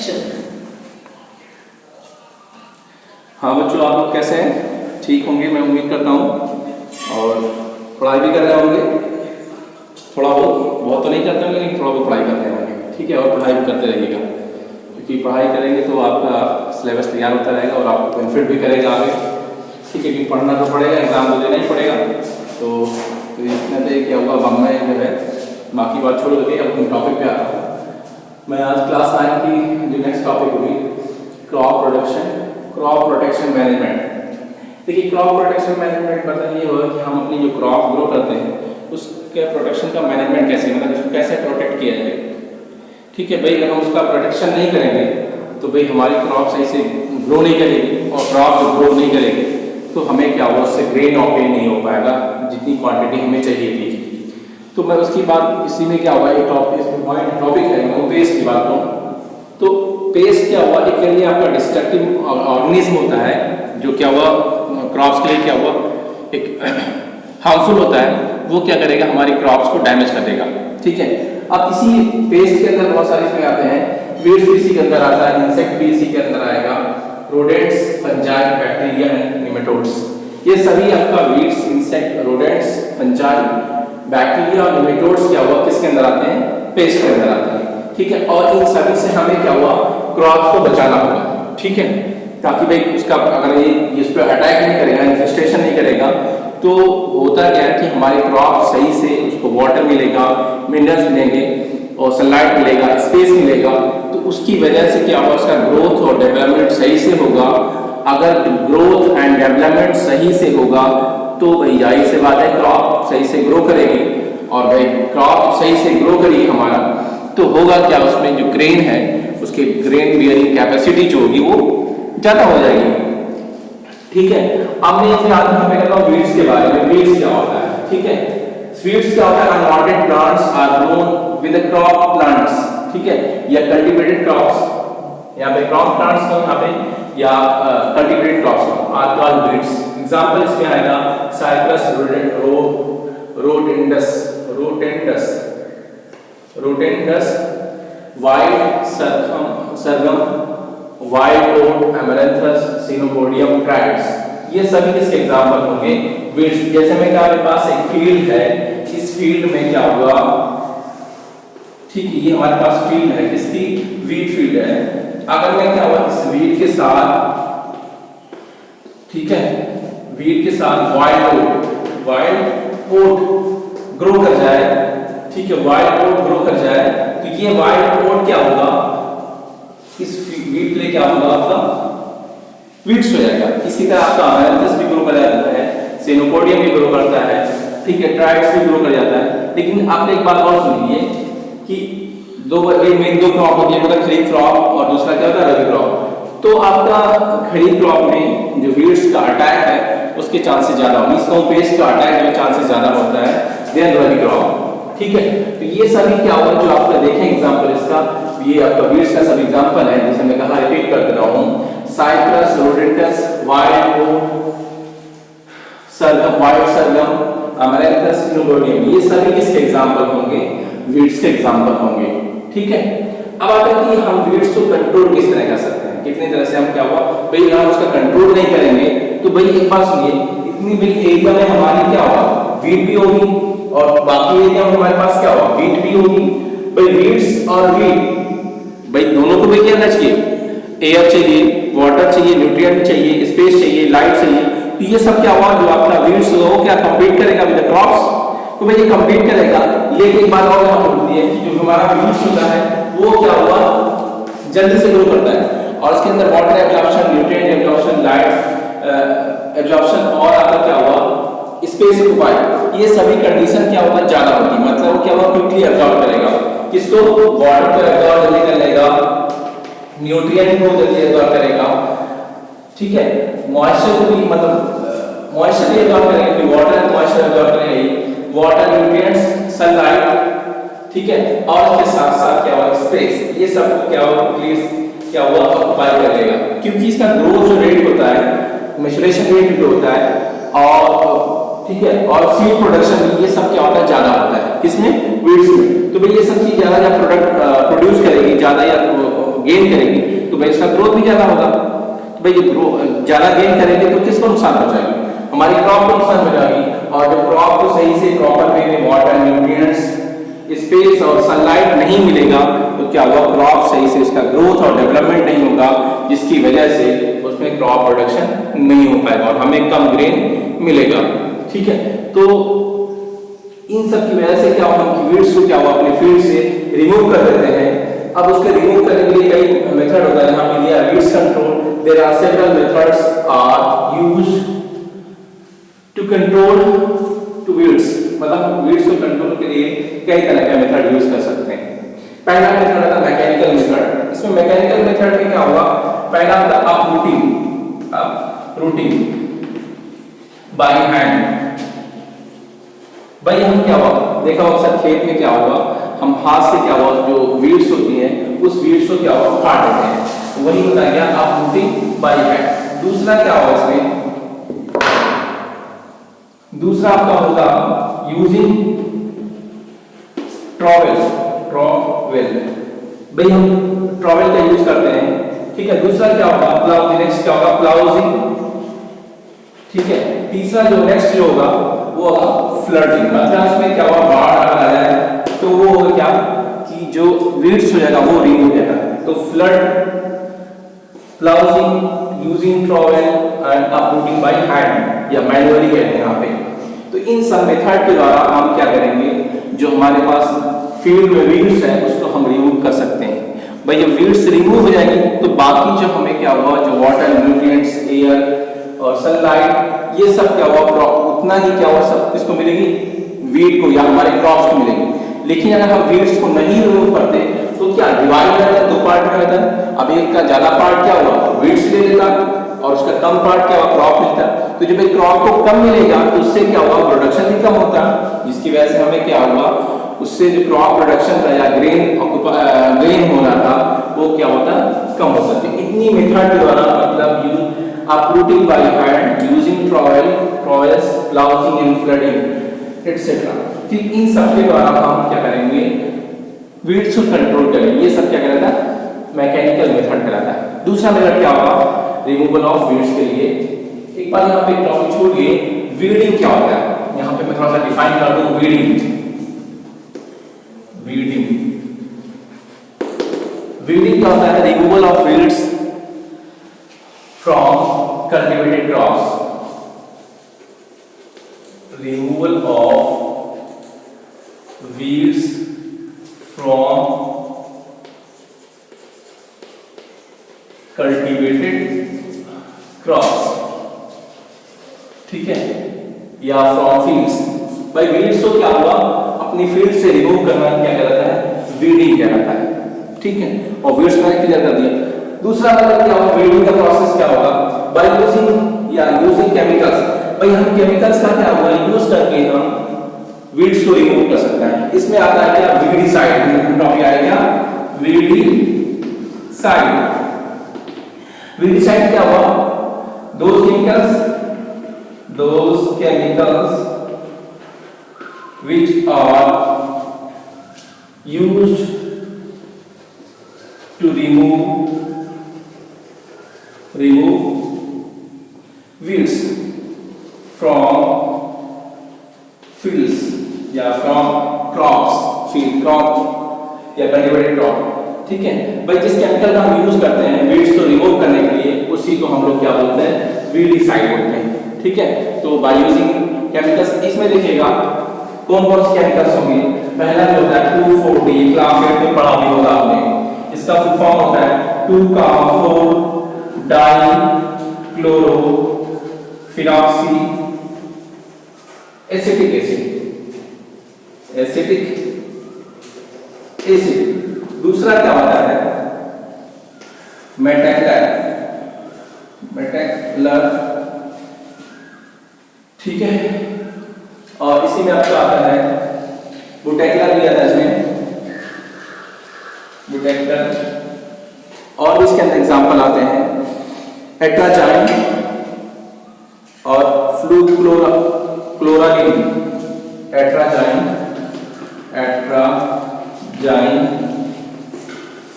Protection. हाँ बच्चों, आप लोग कैसे हैं? ठीक होंगे मैं उम्मीद करता हूँ। और पढ़ाई भी कर रहे होंगे, थोड़ा बहुत तो नहीं करते होंगे लेकिन थोड़ा बहुत पढ़ाई करते होंगे, ठीक है। और पढ़ाई भी करते रहिएगा, क्योंकि पढ़ाई करेंगे तो आपका सिलेबस तैयार होता रहेगा और आपको बेनिफिट भी करेगा आगे, ठीक है। क्योंकि पढ़ना तो पड़ेगा, एग्जाम तो देना ही पड़ेगा। तो इसमें तो क्या हुआ, अब मैं जो है बाकी बात छोड़ करके अपने टॉपिक पे आता हूँ। मैं आज क्लास 9 की जो नेक्स्ट टॉपिक होगी क्रॉप प्रोटेक्शन मैनेजमेंट। देखिए, क्रॉप प्रोटेक्शन मैनेजमेंट मतलब ये होगा कि हम अपनी जो क्रॉप ग्रो करते हैं उसके प्रोटेक्शन का मैनेजमेंट कैसे, मतलब उसको कैसे प्रोटेक्ट किया जाए, ठीक है भाई। अगर हम उसका प्रोटेक्शन नहीं करेंगे तो भाई हमारी क्रॉप सही से ग्रो नहीं करेगी, और क्रॉप जो ग्रो नहीं करेगी तो हमें क्या होगा, उससे ग्रेन ऑब्टेन नहीं हो पाएगा जितनी क्वांटिटी हमें चाहिए थी। तो मैं उसकी बात इसी में क्या हुआ, एक टॉपिक है, मैं पेस्ट की बात करूँ तो पेस्ट क्या हुआ, एक कह लिए आपका डिस्ट्रक्टिव ऑर्गेनिज्म होता है जो क्या हुआ क्रॉप्स के लिए क्या हुआ एक हार्मफुल होता है। वो क्या करेगा, हमारी क्रॉप्स को डैमेज कर देगा, ठीक है। अब इसी पेस्ट के अंदर बहुत सारे इसमें आते हैं, वीड्स भी इसी के अंदर आता है, इंसेक्ट भी इसी के अंदर आएगा, rodents, fungi, bacteria and nematodes. ये सभी आपका weeds, insect, rodents, fungi, bacteria और निमेटोड्स क्या हुआ किसके अंदर आते हैं, पेस्ट के अंदर आते हैं, ठीक है। और इन सभी से हमें क्या हुआ, क्रॉप्स को बचाना होगा, ठीक है, ताकि भाई उसका अगर ये इस पर अटैक नहीं करेगा, इन्फेस्टेशन नहीं करेगा तो होता क्या है कि हमारी क्रॉप सही से उसको वाटर मिलेगा, मिनरल्स मिलेंगे और सनलाइट मिलेगा, स्पेस मिलेगा, तो उसकी वजह से क्या होगा, उसका ग्रोथ और डेवलपमेंट सही से होगा। अगर ग्रोथ एंड डेवलपमेंट सही से होगा तो भाई जाहिर सी बात है क्रॉप सही से ग्रो करेगी, और भाई क्रॉप सही से ग्रो करेगी हमारा तो होगा क्या, उसमें जो ग्रेन है उसके ग्रेन बियरिंग कैपेसिटी जो होगी वो ज्यादा हो जाएगी, ठीक है। अब मैं इसमें आज यहाँ पे कर रहा हूँ वीड्स के बारे में। वीड्स क्या होता है, ठीक है। वीड्स क्या होता है, unwanted plants are grown with the crop plants, ठीक है, या कल्टीवेटेड क्रॉप्स। यहाँ पे क्रॉप प्लांट्स को यहाँ पे या cultivated crops are called weeds. Example इसमें आएगा Cyperus, rotundus, white sorghum, white oat, Amaranthus, Chenopodium, Tridax, ये सभी किसके एग्जांपल होंगे, वीड्स। जैसे मैं क्या, मेरे पास एक फील्ड है, इस फील्ड में क्या हुआ, ठीक है, ये हमारे पास फील्ड है, किसकी, वीट फील्ड है। अगर मैं क्या हुआ इस वीट के साथ, ठीक है, वीट के साथ वाइट ओट ग्रो कर जाए, ठीक है, वाइट ओट ग्रो कर जाए तो ये वाइट ओट क्या होगा, इस वीट के लिए क्या होगा आपका वीट्स हो जाएगा। इसी तरह आपका अमेरैंथस भी ग्रो कर जाता है, सिनोपोडियम भी ग्रो करता है, ठीक है, ट्राइड्स भी ग्रो कर जाता है। लेकिन आपने एक बात और सुनिए कि मेन दो क्रॉप होती है, मतलब खरीफ क्रॉप और दूसरा क्या होता है, रबी क्रॉप। तो आपका खरीफ क्रॉप में जो वीड्स का अटैक है उसके चांसेस ज्यादा होंगे, इसका पेस्ट का अटैक में चांसेस ज्यादा होता है देन रबी क्रॉप, ठीक है। तो ये सभी क्या होगा जो आपने देखे एग्जांपल इसका, ये आपका वीड्स का सब एग्जांपल है, जैसे मैं कहा रिपीट कर रहा हूं, साइप्रस, रोडेंटस, वाइट ओट, सरगम, अमेरैंथस, सिनोपोडियम, ये सभी किसके एग्जांपल होंगे, वीड्स के एग्जांपल होंगे, ठीक है। अब आते हैं कि हम वीड्स को कंट्रोल किस तरह कर सकते हैं, कितनी तरह से हम क्या हुआ भाई, हम उसका कंट्रोल नहीं करेंगे तो भाई एक बात सुनिए, इतनी बिग एरिया में हमारी क्या होगा, वीट भी होगी और बाकी एरिया में हमारे पास क्या होगा, वीट भी होगी। भाई वीड्स और वीट भाई दोनों को भी क्या करना चाहिए, एयर चाहिए, वाटर चाहिए, न्यूट्रिएंट चाहिए, स्पेस चाहिए, लाइट चाहिए। तो ये सब क्या हुआ, जो आपका वीड्स होगा वो क्या कंपीट करेगा विद द क्रॉप्स, तो भाई ये कंपीट करेगा। लेकिन एक बात और यहाँ पर होती है कि जो हमारा वीड्स होता है वो क्या हुआ जल्दी से ग्रो करता है और इसके अंदर water absorption, nutrient absorption, light absorption और आपका क्या हुआ स्पेस ऑक्यूपाई, ये सभी कंडीशन क्या होगा ज्यादा होगी, मतलब वो क्या होगा क्विकली एब्जॉर्ब करेगा, किसको, वाटर को एब्जॉर्ब जल्दी कर लेगा, न्यूट्रिएंट को जल्दी एब्जॉर्ब करेगा, ठीक है, मॉइस्चर को भी, मतलब मॉइस्चर भी एब्जॉर्ब करेगा कि वाटर मॉइस्चर एब्जॉर्ब करेगा, वाटर, न्यूट्रिएंट्स, सनलाइट, ठीक है, और इसके साथ साथ क्या होगा स्पेस, ये सब क्या होगा क्या हुआ ऑक्युपाई कर लेगा, क्योंकि इसका ग्रोथ जो रेट होता है, मैच्योरेशन रेट भी होता है, और ठीक है, और सीड प्रोडक्शन ये सब क्या होता है ज्यादा होता है, किसमें, वीड्स में। तो भाई ये सब चीज ज्यादा जब प्रोडक्ट प्रोड्यूस करेगी, ज्यादा या गेन करेगी भाई इसका ग्रोथ भी ज्यादा होगा। तो भाई ये ग्रो ज्यादा गेन करेंगे तो किसको नुकसान पहुंचाएगी? हमारी क्रॉप को नुकसान पहुंचाएगी। और जब क्रॉप को सही से प्रॉपर वे में वाटर, न्यूट्रिएंट्स, स्पेस और सनलाइट नहीं मिलेगा तो क्या होगा? क्रॉप सही से उसका ग्रोथ और डेवलपमेंट नहीं होगा, जिसकी वजह से उसमें क्रॉप प्रोडक्शन नहीं हो पाएगा और हमें कम ग्रेन मिलेगा। ठीक है, तो इन सब की वजह से क्या होगा कि वीड्स को क्या हुआ अपने फील्ड से रिमूव कर देते हैं। अब उसके रिमूव करने के लिए कई मेथड होता है। यहाँ पे दिया weeds control, there are several methods are used to control to weeds, मतलब वीड्स को कंट्रोल के लिए कई तरह के मेथड यूज कर सकते हैं। पहला मेथड है मैकेनिकल मेथड। इसमें मैकेनिकल मेथड में क्या होगा? पहला होता है रूटिंग बाय हैंड। भाई हम क्या हुआ देखा अक्सर खेत में क्या होगा, हम हाथ से क्या हुआ जो वीड्स होती हैं उस वीड्स को क्या हुआ काट देते हैं, तो वही होता है क्या आप रूटिंग बाय हैंड। दूसरा क्या होगा इसमें? दूसरा आपका होगा यूजिंग ट्रॉवेल। भाई हम ट्रॉवेल का यूज करते हैं। ठीक है, दूसरा क्या होगा? प्लाउ। नेक्स्ट क्या होगा? प्लाउजिंग। ठीक है, तीसरा जो नेक्स्ट जो होगा वो होगा फ्लडिंग। मतलब इसमें क्या होगा? बाढ़ आ जाए तो वो होगा क्या कि जो वीड्स हो जाएगा वो रिमूव हो जाएगा। तो flood, ploughing, using trowel and uprooting by hand या मैनुअली कहते हैं यहाँ पे। तो इन सब मेथड के द्वारा हम क्या करेंगे? जो हमारे पास फील्ड में वीड्स है उसको हम रिमूव कर सकते हैं। भाई जब वीड्स रिमूव हो जाएगी तो बाकी जो हमें क्या हुआ जो वाटर, न्यूट्रिएंट्स, एयर और सनलाइट ये सब क्या हुआ उतना ही क्या हुआ सब किसको मिलेगी? वीड को या हमारे क्रॉप्स को मिलेगी। लेकिन अगर हम वीड्स को नहीं रिमूव करते तो क्या डिवाइड हो जाता है, दो पार्ट में हो जाता है। अब एक का ज्यादा पार्ट क्या हुआ वीड्स ले लेता और उसका कम पार्ट क्या हुआ क्रॉप मिलता। तो जब एक क्रॉप को कम मिलेगा तो उससे क्या हुआ प्रोडक्शन भी कम होता, जिसकी वजह से हमें क्या हुआ उससे जो क्रॉप प्रोडक्शन था या ग्रेन होना था वो क्या होता कम होता। तो इतनी मेथड के द्वारा मतलब uprooting by hand, using trowels, ploughing and flooding etcetera. ठीक इन सब के द्वारा हम क्या करेंगे? वीड्स को कंट्रोल करेंगे। ये सब क्या कहलाता है? मैकेनिकल मेथड कहलाता है। दूसरा मेथड क्या होगा? रिमूवल ऑफ वीड्स के लिए। एक बार यहाँ पे टॉपिक छोड़ गए, वीडिंग क्या होता है? यहाँ पे मैं थोड़ा सा डिफाइन कर दूं वीडिंग। वीडिंग क्या होता है? Removal of weeds from cultivated crops. Removal of weeds from cultivated crops. ठीक है, या फ्रॉम फील्ड्स। भाई वीड्स को क्या हुआ अपनी फील्ड से रिमूव करना क्या कहलाता है? वीडिंग कहलाता है। ठीक है, और वीड्स मैंने क्लियर कर दिया। दूसरा मतलब क्या होगा? वीडिंग का प्रोसेस क्या होगा? बाय यूजिंग या यूजिंग केमिकल्स। भाई हम केमिकल्स का क्या होगा यूज करके हम वीड्स को रिमूव कर सकते हैं। इसमें आता है क्या? वीडिसाइड। टॉपिक आएगा वीडिसाइड। वीडिसाइड क्या हुआ? Those chemicals which are used to remove weeds from fields या from crops, field crop या cultivated crop। ठीक है भाई, जिस केमिकल का हम यूज करते हैं वीड्स को रिमूव करने के लिए उसी को हम लोग क्या बोलते हैं? वीडिसाइड बोलते हैं। ठीक है, तो बाय यूजिंग केमिकल्स इसमें देखिएगा कौन कौन से केमिकल्स होंगे। पहला जो होता है 2,4-D, क्लास 8 में पढ़ा भी होगा आपने। इसका फुल फॉर्म होता है 2,4 die chloro phenoxy acetic acid. दूसरा क्या होता है? मेटैक्लर। ठीक है, और इसी में आपका आता है बुटेक्लर भी आता है इसमें, बुटेक्लर। और इसके अंदर एग्जांपल आते हैं एट्राजाइन और फ्लूक्लोरालिन। एट्राजाइन,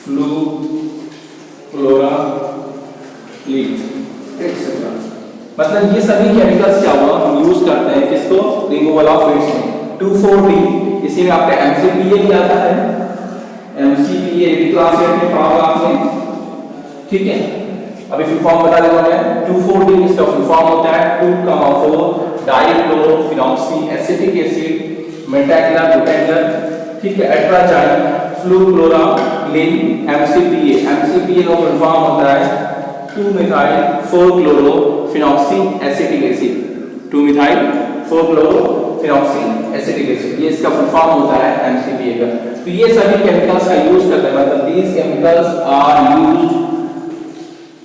फ्लूक्लोरालिन मतलब ये सभी केमिकल्स क्या हुआ हम यूज करते हैं किसको, रिमूवल ऑफ वीड्स में। 2,4-D इसी में आपका MCPA भी आता है, MCPA भी क्लास 8 में पढ़ा होगा आपने, ठीक है। अभी फुल फॉर्म बता देता मैं। 2,4-D इसका फुल फॉर्म होता है 2,4 डाइक्लोरोफिनॉक्सी एसिटिक एसिड मेटाइलर, ठीक है, एट्राचाइन फ्लूक्लोरालिन MCPA। MCPA का फुल फॉर्म होता है 2-methyl-4-chloro-phenoxy acetic acid, 2-methyl-4-chloro-phenoxy acetic acid, ये इसका फुल फॉर्म होता है MCPA का। तो ये सभी केमिकल्स का यूज करते हैं, मतलब these chemicals are used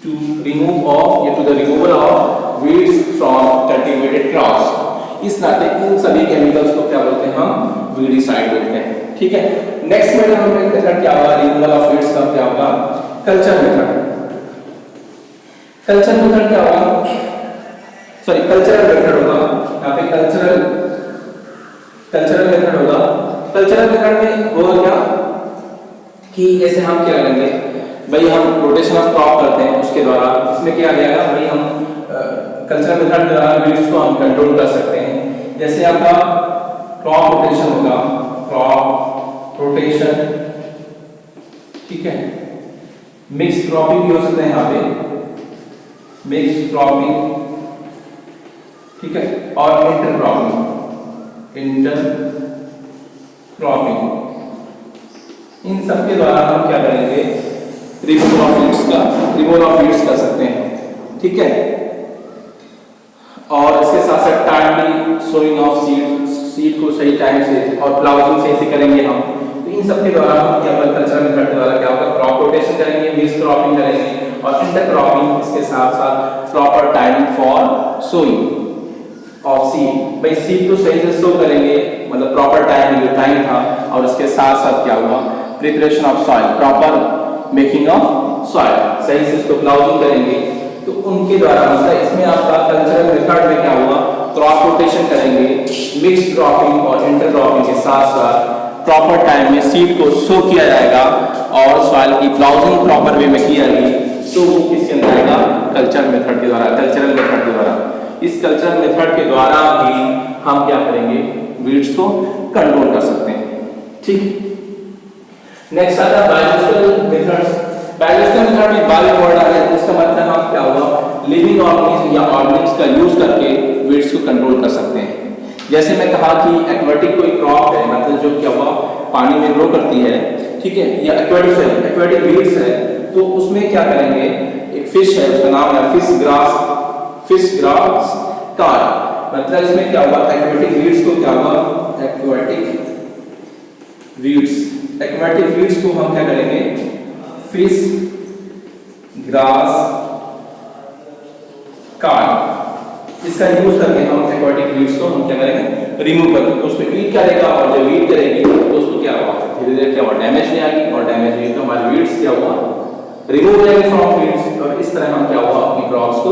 to remove of या to the removal of weeds from cultivated crops। इस नाते इन सभी केमिकल्स को क्या बोलते हैं हम, वीडिसाइड बोलते हैं, ठीक है। नेक्स्ट मेथड क्या होगा रिमूवल ऑफ वीड्स का, क्या होगा, कल्चर मेथड। कल्चर मेथड क्या होगा, सॉरी कल्चरल मेथड होगा, यहाँ पे कल्चरल मेथड होगा। कल्चरल मेथड में होगा क्या कि जैसे हम क्या करेंगे भाई, हम रोटेशन ऑफ क्रॉप करते हैं उसके द्वारा, इसमें क्या जाएगा भाई, हम कल्चरल मेथड के द्वारा वीड्स को हम कंट्रोल कर सकते हैं। जैसे आपका क्रॉप रोटेशन होगा, क्रॉप रोटेशन, ठीक है, मिक्स क्रॉपिंग भी हो सकता है यहाँ पे, मिक्स क्रॉपिंग, ठीक है, और इंटर क्रॉपिंग, इन सब के द्वारा हम क्या करेंगे, रिमूवल ऑफ वीड्स कर सकते हैं, ठीक है। और इसके साथ साथ टाइमली सोइंग ऑफ सीड को सही टाइम से और प्लाउइंग से इसे करेंगे हम। तो इन सब के द्वारा हम क्या कल्चरल मेथड के द्वारा क्या होगा, क्रॉप रोटेशन करेंगे, मिक्स क्रॉपिंग करेंगे और इंटर क्रॉपिंग, इसके साथ साथ proper timing for sowing of seed, भाई सीड को सही से सो करेंगे, मतलब प्रॉपर टाइम था। और इसके साथ साथ क्या हुआ, preparation of soil, proper making of soil, सही से इसको प्लाउइंग करेंगे। तो उनके द्वारा मतलब इसमें आपका कल्चरल मेथड में क्या हुआ, क्रॉप रोटेशन करेंगे, मिक्स क्रॉपिंग और इंटर क्रॉपिंग के साथ साथ प्रॉपर टाइम में सीड को सो किया जाएगा और सॉइल की प्लाउइंग प्रॉपर वे में की जाएगी। तो वो किसके अंदर आएगा, कल्चरल मेथड के द्वारा। इस कल्चरल मेथड के द्वारा भी हम क्या करेंगे, वीड्स को कंट्रोल कर सकते हैं, ठीक। नेक्स्ट आता है बायोलॉजिकल मेथड्स। बायोलॉजिकल मेथड में बायो वर्ड आ गया, इसका मतलब आप क्या हुआ, लिविंग ऑर्गेनिज्म या ऑर्गेनिक्स का यूज करके वीड्स को कंट्रोल कर सकते हैं। जैसे मैं कहा कि एक्वेटिक कोई क्रॉप है, मतलब जो क्या हुआ पानी में ग्रो करती है, ठीक है, या एक्वेटिक वीड्स है, तो उसमें क्या करेंगे, एक फिश है, उसका नाम है फिश ग्रास कार्प। मतलब इसमें क्या हुआ, एक्वेटिक वीड्स को क्या हुआ, एक्वेटिक वीड्स को हम क्या करेंगे, फिश ग्रास कार्प, इसका यूज करके हम एक्वेटिक वीड्स को हम क्या करेंगे, रिमूव करेंगे। तो उसमें ईट करेगा और जब ईट करेगी तो उसको क्या हुआ, धीरे धीरे क्या हुआ, डैमेज नहीं आएगी, और डैमेज हुई तो हमारे वीड्स क्या हुआ, रिमूव हो जाएंगे फ्रॉम वीड्स। और इस तरह हम क्या हुआ, अपनी क्रॉप्स को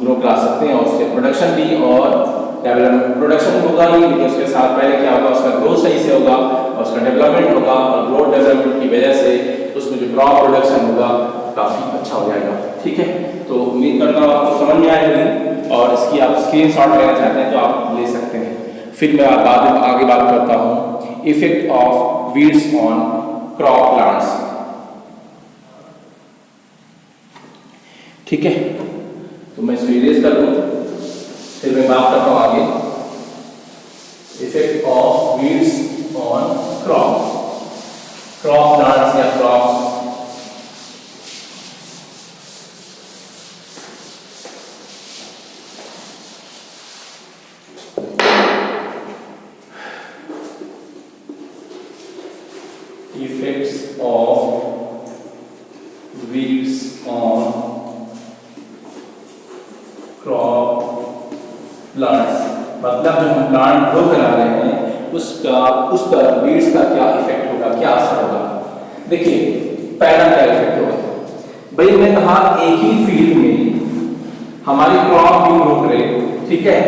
ग्रो करा सकते हैं और उससे प्रोडक्शन भी और प्रोडक्शन होगा ही, लेकिन उसके साथ पहले क्या होगा, उसका ग्रोथ सही से होगा और उसका डेवलपमेंट होगा, और ग्रोथ डेवलपमेंट की वजह से उसमें जो क्रॉप प्रोडक्शन होगा काफी अच्छा हो जाएगा, ठीक है। तो उम्मीद करता हूँ आपको समझ में आएगी, और इसकी आप स्क्रीनशॉट लेना चाहते हैं तो आप ले सकते हैं। फिर मैं आगे बात करता हूँ effect of weeds on crop plants, ठीक है। तो मैं इसको इरेज कर दूं, फिर मैं बात करता हूं आगे effect of weeds on crop plants या crops. Effects of weeds on crop plants, मतलब जो हम प्लांट ग्रो करा रहे हैं उस पर वीड्स का क्या इफेक्ट होगा, क्या असर होगा। देखिए पहला क्या इफेक्ट होगा, भाई मैं कहा एक ही फील्ड में हमारी क्रॉप भी ग्रो करे, ठीक है,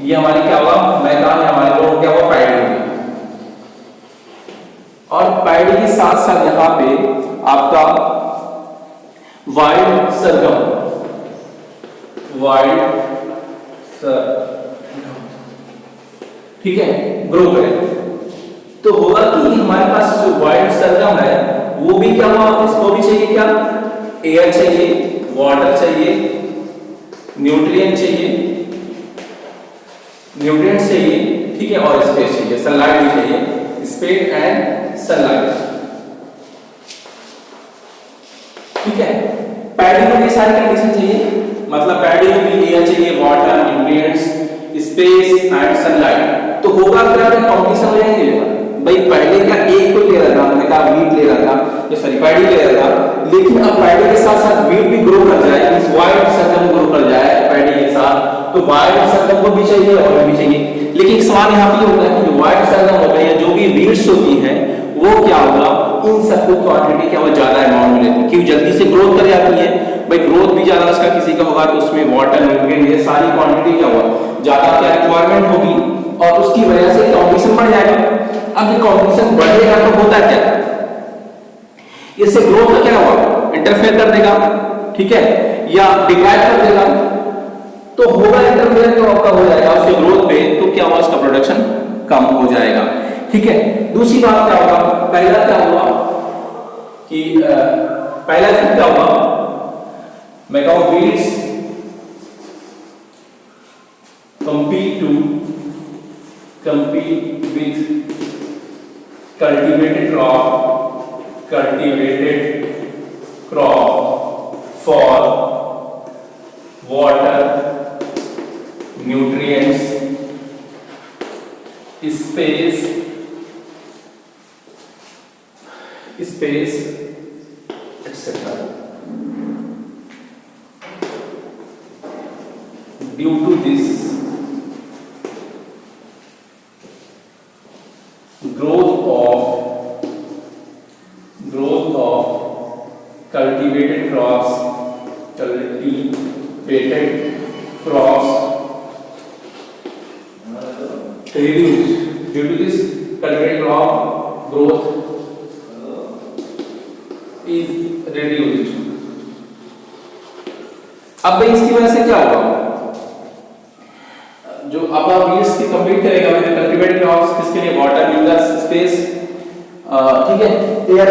ये हमारी क्या हुआ, मैं कहा हमारी ग्रो क्या हुआ, पैडी होगी, और पैडी के साथ साथ यहाँ पे आपका वाइल्ड वाइड, ठीक है, ग्रो करें। तो होगा कि हमारे पास जो वाइड सरगम है वो भी क्या हुआ, इसको भी चाहिए क्या, एयर चाहिए, वाटर चाहिए, न्यूट्रिएंट्स चाहिए, ठीक है, और स्पेस चाहिए, सनलाइट भी चाहिए, स्पेस एंड सनलाइट, ठीक है। पैडी को भी सारी कंडीशन चाहिए, मतलब पैडी को भी एयर चाहिए, water, nutrients, space and sunlight. तो होगा क्या, कॉम्पिटिशन हो जाएंगे भाई। पहले क्या एक को ले रहा था, हमने कहा वीट ले रहा था, ये सॉरी पैडी ले रहा था, लेकिन अब पैडी के साथ साथ वीट भी ग्रो कर जाए, इस वाइड सरगम ग्रो कर जाए पैडी के साथ, तो वाइड सरगम को भी चाहिए और भी चाहिए। लेकिन सवाल यहाँ पे होता है कि जो वाइड सरगम होता है या जो भी वीड्स होती है वो क्या होगा, इन सबको क्वांटिटी क्या होगा, ज्यादा अमाउंट में लेती है, क्योंकि जल्दी से ग्रोथ कर जाती है भाई। ग्रोथ भी ज्यादा उसका किसी का होगा तो उसमें वाटर, न्यूट्रिएंट, ये सारी क्वांटिटी क्या होगा, ज्यादा क्या रिक्वायरमेंट होगी, और उसकी वजह से कंपटीशन बढ़ जाएगा। अब ये कंपटीशन बढ़ेगा तो होता क्या, इससे ग्रोथ का क्या होगा, इंटरफेयर कर देगा, ठीक है, या डिवाइड कर देगा। तो होगा इंटरफेयर तो आपका हो जाएगा उसके ग्रोथ पे, तो क्या होगा, उसका प्रोडक्शन कम हो जाएगा, ठीक है। दूसरी बात क्या होगा, पहला क्या हुआ कि पहला इफेक्ट क्या होगा, मैं कहूं weeds compete with cultivated crop for water, nutrients, space etc. Due to this, growth of cultivated crops reduced. Due to this, cultivated crop growth is reduced. अब भाई इसकी वजह से क्या होगा, जो अब वीड्स की कंप्लीट करेगा विद कल्टीवेटेड क्रॉप्स, किसके लिए, वाटर, मिनरल्स, स्पेस, ठीक है, एयर,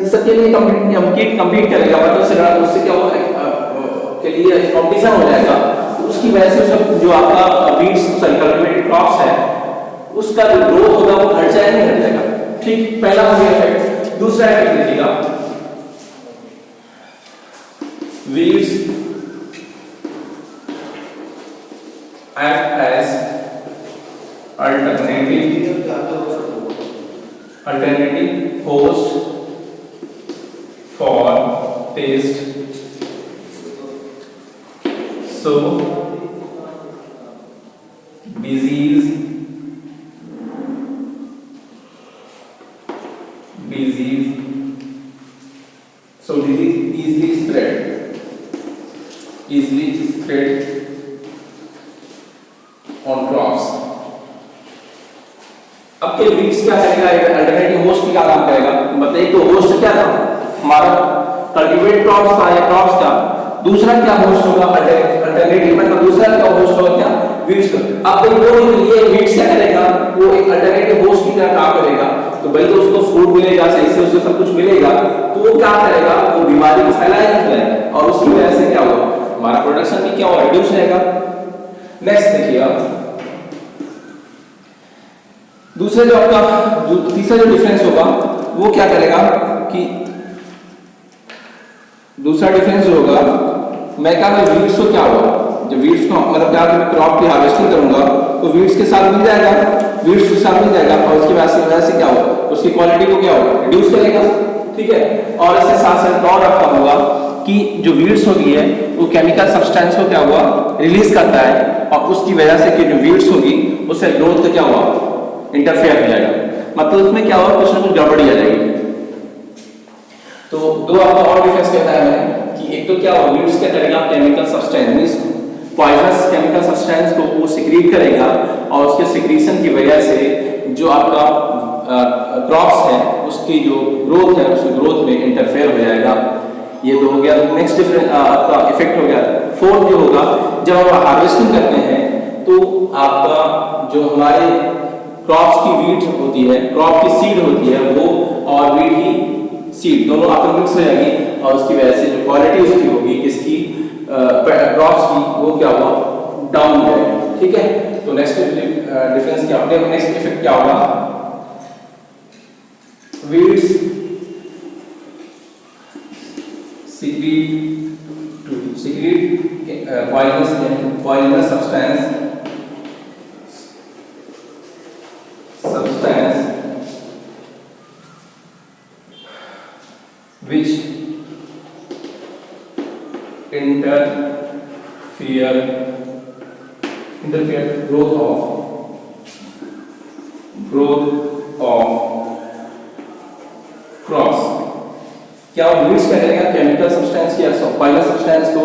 इस सब के लिए कंप्लीट करेगा, मतलब उससे क्या होगा के लिए कंपटीशन हो जाएगा। तो उसकी वजह से सब जो आपका वीड्स सॉरी कल्टीवेटेड क्रॉप्स है उसका जो ग्रोथ होगा वो घट जाएगा, नहीं घट जाएगा, ठीक। पहला हो गया इफेक्ट। दूसरा इफेक्ट देखिएगा, weeds act as alternative host for pest, so disease easily spread on crops। अब के वीड्स क्या करेगा, अल्टरनेटिव होस्ट क्या काम करेगा, बताइए। तो होस्ट क्या था हमारा, कल्टीवेट क्रॉप्स था या क्रॉप्स था। दूसरा क्या होस्ट होगा, अल्टरनेटिव, मतलब दूसरा क्या होस्ट होगा, क्या, वीड्स का। अब वो ये वीड्स क्या करेगा, वो एक अल्टरनेटिव होस्ट की तरह काम करेगा। तो भाई तो उसको फूड मिलेगा, सही से उसको सब कुछ मिलेगा, तो वो क्या करेगा, वो बीमारी को फैलाएगा, और उसकी वजह से क्या होगा, हमारा प्रोडक्शन भी क्या होगा, रिड्यूस रहेगा। नेक्स्ट देखिए आप, दूसरा जो आपका जो तीसरा जो डिफरेंस होगा वो क्या करेगा कि दूसरा डिफरेंस जो होगा, मैं क्या वीड्स को क्या होगा, जब वीड्स को मतलब क्या मैं क्रॉप की हार्वेस्टिंग करूंगा तो वीड्स के साथ मिल जाएगा, वीड्स के साथ मिल जाएगा, और उसकी वजह से क्या होगा, उसकी क्वालिटी को क्या होगा, रिड्यूस करेगा, ठीक है। और इसके साथ साथ और आपका होगा कि जो वीड्स होगी है वो केमिकल सब्सटेंस को क्या हुआ, रिलीज करता है, और उसकी वजह से कि जो वीड्स होगी उससे ग्रोथ का क्या हुआ, इंटरफेयर हो जाएगा, मतलब उसमें क्या होगा, कुछ ना कुछ गड़बड़ी आ जाएगी। तो दो आपका और डिफरेंस कहता है मैंने कि एक तो क्या होगा, वीड्स क्या करेगा, chemical substance means poisonous chemical substance को वो सिक्रीट करेगा, और उसके सिक्रीशन की वजह से जो आपका क्रॉप्स है उसकी जो ग्रोथ है उस ग्रोथ में इंटरफेयर हो जाएगा। ये तो हो गया। नेक्स्ट डिफरेंस आपका इफेक्ट हो गया, फोर्थ जो होगा, जब आप हार्वेस्टिंग करते हैं तो आपका जो हमारे क्रॉप्स की वीट होती है, क्रॉप की सीड होती है वो और वीट की सीड दोनों आपस में मिक्स हो जाएगी और उसकी वजह से जो क्वालिटी उसकी होगी किसकी क्रॉप्स की, वो क्या होगा, डाउन हो जाएगी। ठीक है, तो नेक्स्ट डिफरेंस क्या होगा, नेक्स्ट इफेक्ट क्या होगा, weeds secrete poisonous substance which interfere growth of crops। क्या वीड्स क्या करेगा, केमिकल सब्सटेंस या पॉइजनस सब्सटेंस को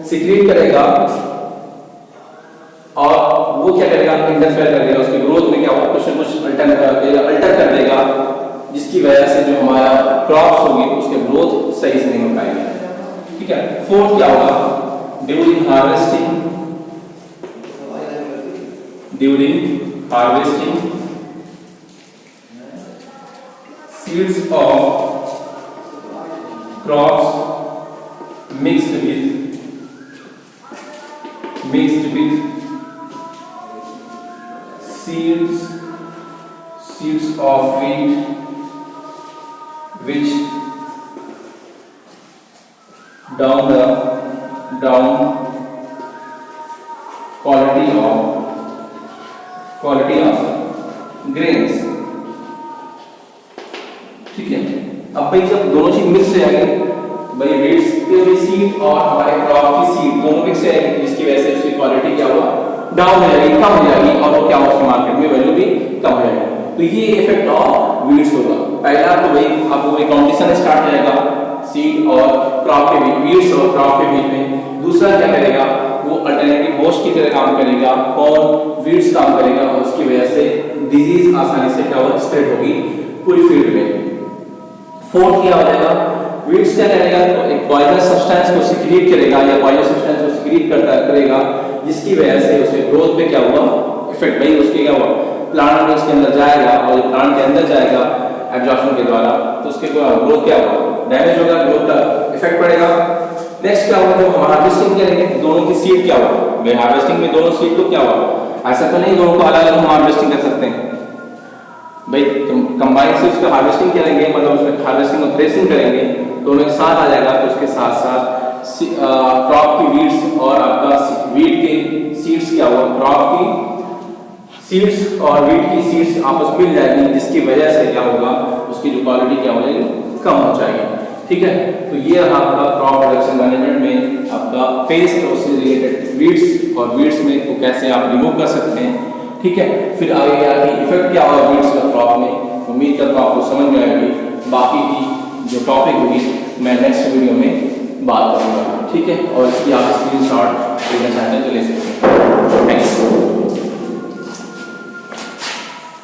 सीक्रेट करेगा और वो क्या करेगा, इंटरफेयर करेगा उसकी ग्रोथ में, क्या होगा, कुछ न कुछ अल्टर कर देगा, जिसकी वजह से जो हमारा क्रॉप्स होगी उसके ग्रोथ सही से नहीं हो पाएगी। ठीक है, फोर्थ क्या होगा, during harvesting seeds of crops mixed with seeds of wheat which down quality of grains। ठीक है, अब भाई जब दोनों चीज मिक्स हो जाएंगे, भाई वीड्स के भी सीड और हमारे क्रॉप की सीड दोनों मिक्स हो जाएंगे, जिसकी वजह से उसकी क्वालिटी क्या हुआ, डाउन हो जाएगी, कम हो जाएगी और वो क्या होगा, उसकी मार्केट में वैल्यू भी कम हो जाएगी। तो ये इफेक्ट ऑफ वीड्स होगा। पहला तो भाई आपको वही कंपटीशन स्टार्ट हो जाएगा सीड और क्रॉप के बीच, वीड्स और क्रॉप के बीच में। दूसरा क्या करेगा, वो अल्टरनेटिव होस्ट की तरह काम करेगा, कौन, वीड्स काम करेगा और उसकी वजह से डिजीज आसानी से क्या होगा, स्प्रेड होगी पूरी फील्ड में। फोर्थ क्या हो जाएगा, वीड्स क्या करेगा, तो एक पॉइजनस सब्सटेंस को सीक्रेट करेगा या पॉइजनस सब्सटेंस को सीक्रेट करेगा, जिसकी वजह से उसे ग्रोथ पे क्या हुआ, इफेक्ट, भाई उसके क्या हुआ, प्लांट में उसके अंदर जाएगा और जब प्लांट के अंदर जाएगा एब्जॉर्प्शन के द्वारा तो उसके ग्रोथ क्या होगा, डैमेज होगा, ग्रोथ का इफेक्ट पड़ेगा। नेक्स्ट क्या होगा, जब हम हार्वेस्टिंग करेंगे दोनों की सीड क्या होगा, भाई हार्वेस्टिंग में दोनों सीड को क्या होगा, ऐसा तो नहीं दोनों को अलग अलग हम हार्वेस्टिंग कर सकते हैं, भाई कंबाइन से उसका हार्वेस्टिंग करेंगे, मतलब उसमें हार्वेस्टिंग और थ्रेसिंग करेंगे, दोनों एक साथ आ जाएगा, तो उसके साथ साथ क्रॉप की वीड्स और आपका वीट के सीड्स क्या होगा, क्रॉप की सीड्स और वीट की सीड्स आपस में मिल जाएगी, जिसकी वजह से क्या होगा, उसकी जो क्वालिटी क्या हो जाएगी, कम हो जाएगी। ठीक है, तो ये आपका क्रॉप प्रोडक्शन मैनेजमेंट में आपका पेस्ट और उससे रिलेटेड वीड्स और वीड्स में को कैसे आप रिमूव कर सकते हैं। ठीक है, फिर आगे आगे इफेक्ट क्या होगा वीड्स का क्रॉप में, उम्मीद करता हूँ आपको समझ में आएगी। बाकी की जो टॉपिक होगी मैं नेक्स्ट वीडियो में बात करूँगा। ठीक है, और इसकी आप स्क्रीनशॉट लेना चाहते हैं तो ले सकते हैं। Thank you.